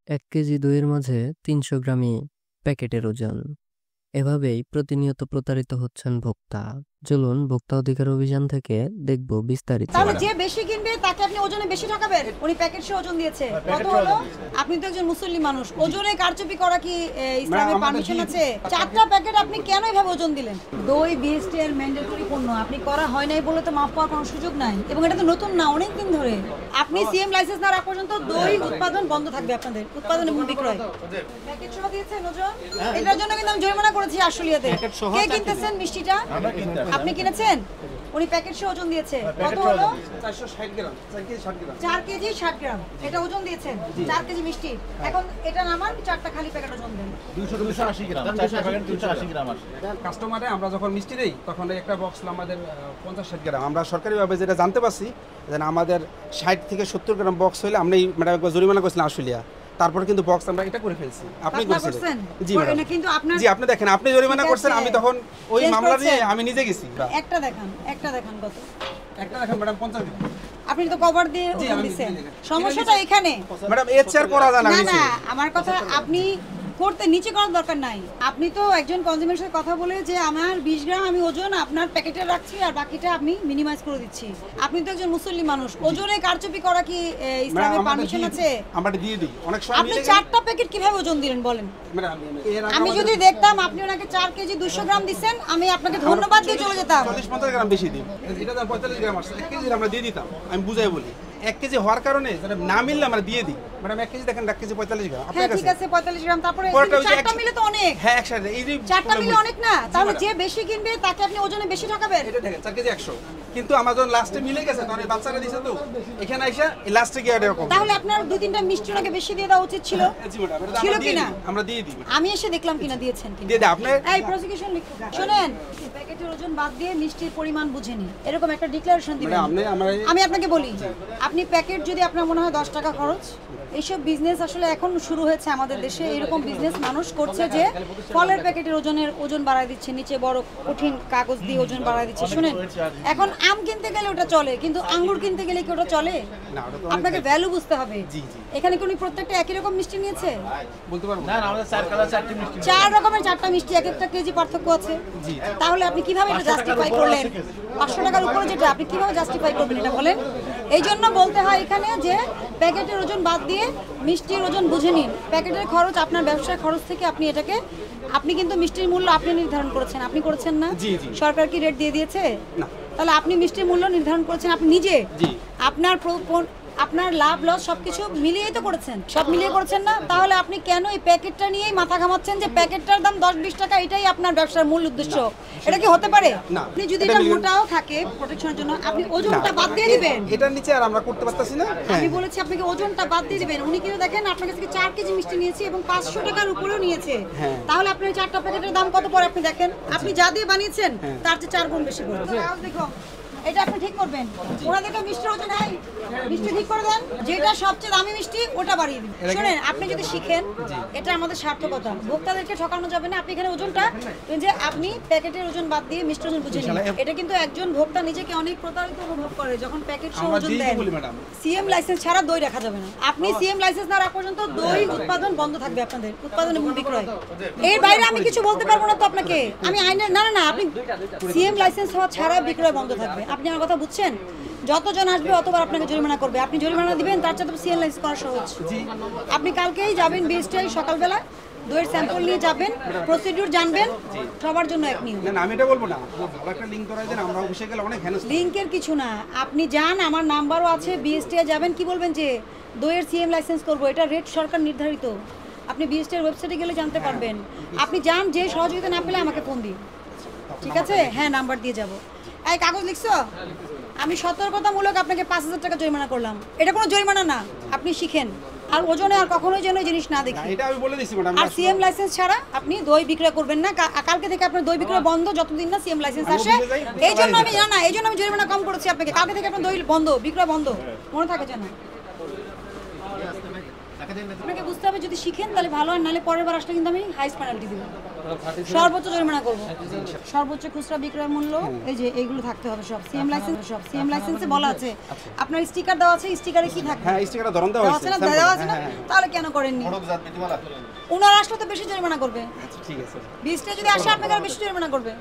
১ KG দইয়ের মাঝে ৩০০ গ্রামই প্যাকেটের ওজন। এভাবেই প্রতিনিয়ত প্রতারিত হচ্ছেন ভোক্তা। চলুন ভোক্তা অধিকার অভিযান থেকে দেখব বিস্তারিত। তাহলে যে বেশি কিনবে তাকে আপনি ওজনে বেশি ঠকাবেন। উনি প্যাকেট সহ ওজন দিয়েছে কত হলো? আপনি তো একজন মুসলিম মানুষ, ওজনে কারচুপি করা কি ইসলামে পারমিশন আছে? 4টা প্যাকেট আপনি কেন এভাবে ওজন দিলেন? দই বিএসটি এর ম্যান্ডেটরি পণ্য, আপনি করা হয় নাই বলে তো মাফ পাওয়ার কোনো সুযোগ নাই, এবং এটা তো নতুন না, অনেক দিন ধরে। আপনি সিএম লাইসেন্স না রাখা পর্যন্ত দই উৎপাদন বন্ধ থাকবে, আপনাদের উৎপাদন এবং বিক্রয়। প্যাকেট সহ দিয়েছেন ওজন, এটার জন্য কিন্তু আমি জরিমানা করেছি আশুলিয়াতে। কে কিনতেছেন মিষ্টিটা? আপনি কিনেছেন? উনি প্যাকেট সহ ওজন দিয়েছে কত হলো? 460 গ্রাম, 4 কেজি 60 গ্রাম। 4 কেজি 60 গ্রাম এটা ওজন দিয়েছেন, 4 কেজি মিষ্টি। এখন এটা নামান 4টা খালি প্যাকেট ওজন দেন। 280 গ্রাম, 4টা প্যাকেট 280 গ্রাম আসে। কাস্টমারে আমরা যখন মিষ্টি দেই তখন একটা বক্স আমাদের 50-60 গ্রাম। আমরা সরকারিভাবে যেটা জানতে পারছি যে আমাদের 60 থেকে 70 গ্রাম বক্স হইলে আমরা ম্যাডাম একবার জরিমানা করেছিলাম আশুলিয়া। তারপর কিন্তু বক্স আমরা এটা করে ফেলছি। আপনি করেছেন? জি ম্যাডাম। কিন্তু আপনার জি আপনি দেখেন, আপনি জরিমানা করছেন, আমি তখন ওই মামলা নিয়ে আমি নিজে গেছি। একটা দেখান কত? একটা দেখেন ম্যাডাম 50 গ্রাম। আপনি তো কভার দিয়ে ওজন দিয়েছেন। সমস্যাটা এখানে ম্যাডাম এর চেয়ার করা যায় না। না আমার কথা আপনি করতে নিচে করার দরকার নাই। আপনি তো একজন কনজিউমারের সাথে কথা বলে যে আমার 20 গ্রাম আমি ওজন আপনার প্যাকেটে রাখছি আর বাকিটা আমি মিনিমাইজ করে দিচ্ছি। আপনি তো একজন মুসলিম মানুষ, ওজনে কারচুপি করা কি ইসলামে পারমিশন আছে? আমরা দিয়ে দিই অনেক সময়। আপনি 4টা প্যাকেট কিভাবে ওজন দিলেন বলেন? আমি যদি দেখতাম আপনি ওনাকে 4 কেজি 200 গ্রাম দিবেন, আমি আপনাকে ধন্যবাদ দিয়ে চলে যেতাম। 40-50 গ্রাম বেশি দিই। এটা দাম 45 গ্রাম আসছে, 1 কেজি আমরা দিয়ে দিতাম। আমি বুঝাই বলি 1 কেজি হওয়ার কারণে না মিললে আমরা দিয়ে দিই। ম্যাডাম 1 কেজি দেখেন 1 কেজি 45 গ্রাম। হ্যাঁ ঠিক আছে 45 গ্রাম। তারপরে 4টা মিলে তো অনেক। হ্যাঁ একসাথে এই যে 4টা মিলে অনেক না? তাহলে যে বেশি কিনবে তাকে আপনি ওজনে বেশি ঠকাবেন। এটা দেখেন 4 কেজি 100, কিন্তু আমাজন লাস্টে মিলে গেছে, তখন এই বাচ্চারা দিছে তো এখানে আইসা এই লাস্টে গিয়ে এরকম। তাহলে আপনার 2-3টা মিষ্টি ওনাকে বেশি দিয়ে দেওয়া উচিত ছিল। জি ম্যাডাম, এটা ছিল কিনা আমরা দিয়ে দিই। আমি এসে দেখলাম কিনা দিয়েছেন কিনা। দিয়ে দেন আপনি। এই প্রসিকিউশন লিখুন। শুনেন, প্যাকেটের ওজন বাদ দিয়ে মিষ্টির পরিমাণ বুঝেনি, এরকম একটা ডিক্লারেশন দিবেন। আমি আপনাকে বলি, আপনি প্যাকেট যদি আপনার মনে হয় 10 টাকা খরচ, এইসব বিজনেস আসলে এখন শুরু হয়েছে আমাদের দেশে। এরকম বিজনেস মানুষ করছে যে ফলের প্যাকেটের ওজন বাড়ায় দিচ্ছে, নিচে বড় কঠিন কাগজ দিয়ে ওজন বাড়ায় দিচ্ছে। শুনেন, এখন আম কিনতে গেলে ওটা চলে, কিন্তু আঙ্গুর কিনতে গেলে কি ওটা চলে? আপনাকে ভ্যালু বুঝতে হবে। এখানে কি উনি প্রত্যেকটা একই রকম মিষ্টি নিয়েছে? বলতে পারবো না, আমাদের 4 কালার 4টি মিষ্টি, 4 রকমের 4টা মিষ্টি, এক একটা কেজি পার্থক্য আছে। তাহলে আপনি কিভাবে এটা জাস্টিফাই করলেন? 500 টাকার উপরে যেটা, আপনি কিভাবে জাস্টিফাই করবেন এটা বলেন? এই জন্য বলতে হয় এখানে যে প্যাকেটের ওজন বাদ দিয়ে মিষ্টির ওজন বুঝে নিন। প্যাকেটের খরচ আপনার ব্যবসার খরচ থেকে আপনি এটাকে, আপনি কিন্তু মিষ্টির মূল্য আপনি নির্ধারণ করেছেন, আপনি করেছেন না? সরকার কি রেট দিয়ে দিয়েছে? না। তাহলে আপনি মিষ্টির মূল্য নির্ধারণ করেছেন আপনি নিজে। আপনার লাভ লস সবকিছু মিলিয়েই তো করেছেন, সব মিলিয়ে করেছেন না? তাহলে আপনি কেন এই প্যাকেটটা নিয়েই মাথা ঘামাচ্ছেন যে প্যাকেটটার দাম 10-20 টাকা, এটাই আপনার ব্যবসার মূল উদ্দেশ্য? এটা কি হতে পারে? আপনি যদি এটা মোটাও থাকে প্রোটেকশনের জন্য, আপনি ওজনটা বাদ দিয়ে দিবেন। এটার নিচে আর আমরা করতে পারতাছি না। আমি বলেছি আপনাকে ওজনটা বাদ দিয়ে দিবেন। উনি কিন্তু দেখেন আপনার কাছে 4 কেজি মিষ্টি নিয়েছে এবং 500 টাকার উপরেও নিয়েছে। তাহলে আপনার 4টা প্যাকেটের দাম কত পড়ে আপনি দেখেন। আপনি যা দিয়ে বানিয়েছেন তার চেয়ে 4 গুণ বেশি পড়ে। দেখো এটা আপনি ঠিক করবেন। ওনাদেরকে মিষ্টি ওজন নাই, মিষ্টি ঠিক করে দেন, যেটা সবচেয়ে দামি মিষ্টি ওটা বাড়িয়ে দিন। শুনেন, আপনি যদি শিখেন, এটা আমাদের সার্থকতা, ভোক্তাদেরকে ঠকানো যাবে না। আপনি এখানে ওজনটা যে আপনি প্যাকেটের ওজন বাদ দিয়ে মিষ্টি ওজন বুঝে নিন। এটা কিন্তু একজন ভোক্তা নিজেকে অনেক প্রতারিত অনুভব করে যখন প্যাকেট সহ ওজন দেন। সিএম লাইসেন্স ছাড়া দই রাখা যাবে না। আপনি সিএম লাইসেন্স না রাখা পর্যন্ত দই উৎপাদন বন্ধ থাকবে, আপনাদের উৎপাদন এবং বিক্রয়। এর বাইরে আমি কিছু বলতে পারবো না তো আপনাকে। আমি আইনের না আপনি সিএম লাইসেন্স হওয়া ছাড়া বিক্রয় বন্ধ থাকবে। আপনি আমার কথা বুঝছেন? যতজন আসবে অতবার আপনাকে জরিমানা করবে। আপনি জরিমানা দিবেন, তার চাইতে সিএম লাইসেন্স করা সহজ। আপনি কালকেই যাবেন বিএসটিআই সকালবেলা, দইয়ের স্যাম্পল নিয়ে যাবেন, প্রসিডিউর জানবেন, সবার জন্য এক নিয়ম। না আমি এটা বলবো না, ভালো একটা লিংক করাই দেন, আমরা অফিসে গেলে অনেক হেনস্থা। লিংকের কিছু না, আপনি যান, আমার নাম্বারও আছে, বিএসটিআই যাবেন, কি বলবেন যে দইয়ের সিএম লাইসেন্স করব, এটা রেট সরকার নির্ধারিত। আপনি বিএসটিআই ওয়েবসাইটে গেলে জানতে পারবেন। আপনি যান, যে সহযোগিতা না পেলে আমাকে ফোন দিন, ঠিক আছে? হ্যাঁ, নাম্বার দিয়ে যাব। এই কাগজ লিখছো? আমি সতর্কতামূলক আপনাকে 5000 টাকা জরিমানা করলাম। এটা কোনো জরিমানা না, আপনি শিখেন। আর ওজনে আর কখনোই যেন জিনিস না দেখি। এটা আমি বলে দিছি ম্যাডাম। আর সিএম লাইসেন্স ছাড়া আপনি দই বিক্রয় করবেন না। কালকে থেকে আপনার দই বিক্রয় বন্ধ যতদিন না সিএম লাইসেন্স আসে। এই জন্য আমি জরিমানা কম করেছি আপনাকে। কালকে থেকে আপনার দই বন্ধ, বিক্রয় বন্ধ, মনে থাকে যেন। আপনাকে বুঝতে হবে যদি শিখেন তাহলে ভালো, আর নাহলে পরের বার আসলে কিন্তু আমি হাইস্ট পেনাল্টি দিব, সর্বোচ্চ জরিমানা করব। সর্বোচ্চ খুচরা বিক্রয় মূল্য এই যে এইগুলো থাকতে হবে সব, সিএম লাইসেন্সে বলা আছে। আপনার স্টিকার দেওয়া আছে, স্টিকারে কি থাকে? হ্যাঁ স্টিকারটা ধরন দেওয়া আছে না, দেওয়া আছে না, তাহলে কেন করেননি? ওনার আসলে তো বেশি জরিমানা করবে। আচ্ছা ঠিক আছে। 20টা যদি আসে আপনাকে আর বেশি জরিমানা করবে।